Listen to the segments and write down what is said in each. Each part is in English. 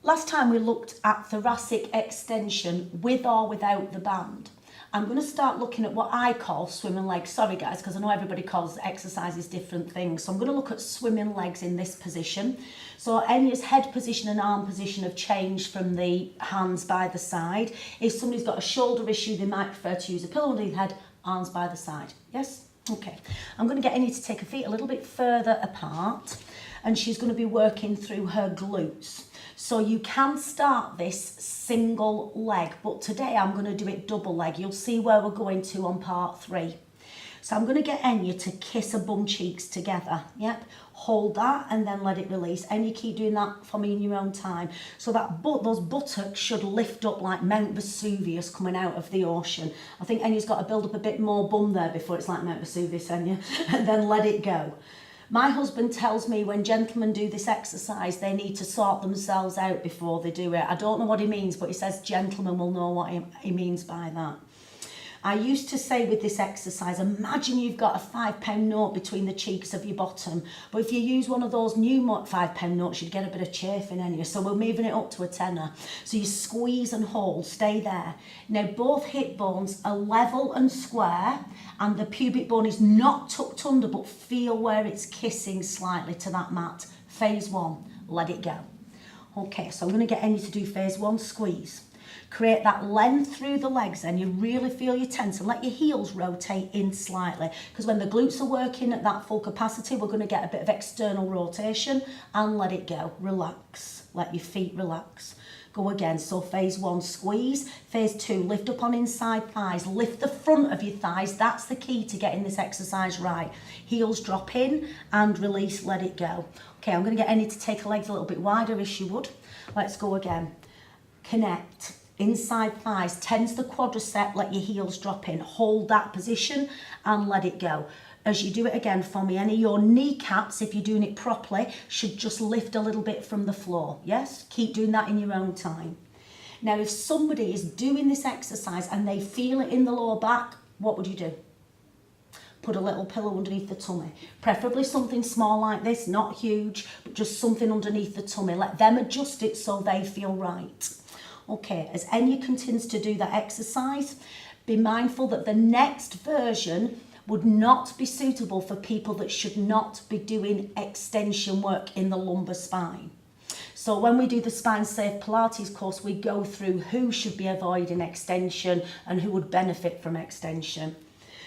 Last time we looked at thoracic extension with or without the band. I'm going to start looking at what I call swimming legs. Sorry guys, because I know everybody calls exercises different things. So I'm going to look at swimming legs in this position. So Enya's head position and arm position have changed from the hands by the side. If somebody's got a shoulder issue, they might prefer to use a pillow under the head, arms by the side. Yes? Okay. I'm going to get Enya to take her feet a little bit further apart, and she's going to be working through her glutes. So you can start this single leg, but today I'm going to do it double leg. You'll see where we're going to on part 3. So I'm going to get Enya to kiss her bum cheeks together. Yep, hold that and then let it release. Enya, keep doing that for me in your own time. So that those buttocks should lift up like Mount Vesuvius coming out of the ocean. I think Enya's got to build up a bit more bum there before it's like Mount Vesuvius, Enya, and then let it go. My husband tells me when gentlemen do this exercise, they need to sort themselves out before they do it. I don't know what he means, but he says gentlemen will know what he means by that. I used to say with this exercise, imagine you've got a £5 note between the cheeks of your bottom. But if you use one of those new £5 notes, you'd get a bit of chafing in you. So we're moving it up to a tenner. So you squeeze and hold, stay there. Now both hip bones are level and square, and the pubic bone is not tucked under, but feel where it's kissing slightly to that mat. Phase 1, let it go. Okay, so I'm going to get Enya to do phase 1, squeeze. Create that length through the legs, and you really feel your tense, and let your heels rotate in slightly, because when the glutes are working at that full capacity, we're going to get a bit of external rotation, and let it go. Relax, let your feet relax. Go again. So phase 1, squeeze. Phase 2, lift up on inside thighs. Lift the front of your thighs. That's the key to getting this exercise right. Heels drop in and release, let it go. Okay, I'm going to get Enya to take her legs a little bit wider as she would. Let's go again. Connect. Inside thighs, tense the quadricep, let your heels drop in. Hold that position and let it go. As you do it again for me, Enya, your kneecaps, if you're doing it properly, should just lift a little bit from the floor. Yes? Keep doing that in your own time. Now, if somebody is doing this exercise and they feel it in the lower back, what would you do? Put a little pillow underneath the tummy. Preferably something small like this, not huge, but just something underneath the tummy. Let them adjust it so they feel right. Okay, as Enya continues to do that exercise, be mindful that the next version would not be suitable for people that should not be doing extension work in the lumbar spine. So when we do the Spine Safe Pilates course, we go through who should be avoiding extension and who would benefit from extension.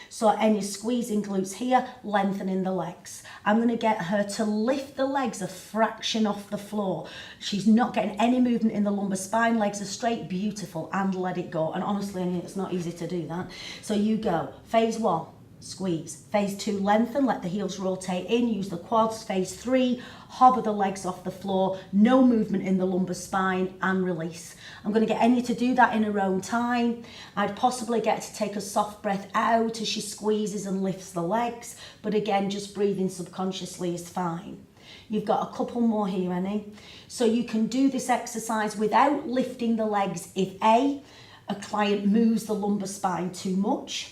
So Enya squeezing glutes here, lengthening the legs. I'm going to get her to lift the legs a fraction off the floor. She's not getting any movement in the lumbar spine. Legs are straight, beautiful, and let it go. And honestly, Enya, it's not easy to do that. So you go. Phase 1, squeeze. Phase 2, lengthen, let the heels rotate in, use the quads. Phase 3, hover the legs off the floor, no movement in the lumbar spine, and release. I'm going to get Enya to do that in her own time. I'd possibly get her to take a soft breath out as she squeezes and lifts the legs, but again, just breathing subconsciously is fine. You've got a couple more here, Enya. So you can do this exercise without lifting the legs if A, a client moves the lumbar spine too much,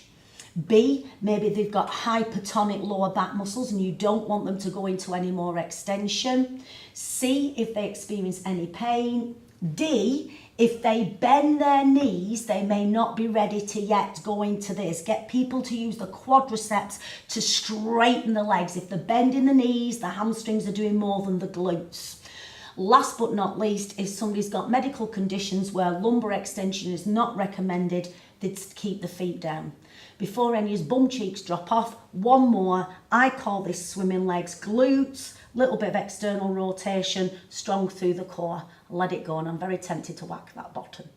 B, maybe they've got hypertonic lower back muscles and you don't want them to go into any more extension. C, if they experience any pain. D, if they bend their knees, they may not be ready to yet go into this. Get people to use the quadriceps to straighten the legs. If they're bending the knees, the hamstrings are doing more than the glutes. Last but not least, if somebody's got medical conditions where lumbar extension is not recommended, they'd keep the feet down. Before Enya's bum cheeks drop off, one more. I call this swimming legs. Glutes, little bit of external rotation, strong through the core. Let it go, and I'm very tempted to whack that bottom.